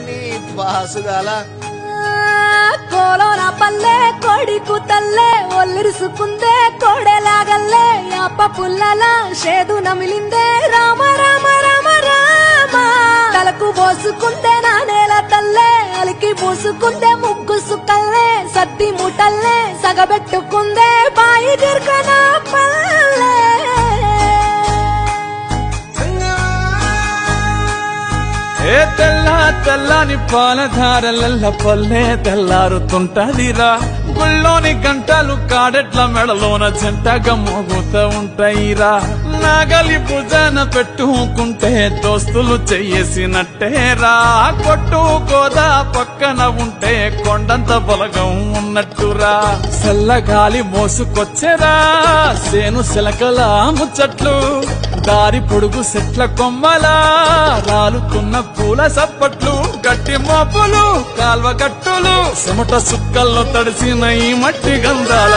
నీ బాసుగాల కోలోన పల్లె కోడి కూతల్లే ఒల్లిరుసుకుందే కోడెలాగల్లే యాప పుల్లల షేదు నమిలిందే రామ రామ రామ రామ తలకు పోసుకుందే నా నేల తల్లే అలికి పూసుకుందే ముగ్గు సుక్కల్లే సత్తి ముటల్లే సగబెట్టుకుందే బాయి దిర్కన పల్లె ఏ తెల్లని పాలధారలల్ల పల్లె తెల్లారుతుంటదిరా గుళ్ళోని గంటలు కాడెట్ల మెడలోన జంటగా మోగుతూ ఉంటాయిరా నాగలి భుజాన పెట్టుకుంటే దోస్తులు చెయ్యేసినట్టేరా కొట్టు గోదా పక్కన ఉంటే కొండంత బలగం ఉన్నట్టురా చల్లగాలి మోసుకొచ్చెరా సేను శిలకల ముచ్చట్లు దారి పొడుగు చెట్ల కొమ్మలా రాలుతున్న పూల సప్పట్లు గట్టి మోపులు కాల్వ గట్టులు చెమట సుక్కల్లో తడిసిన ఈ మట్టి గంధాల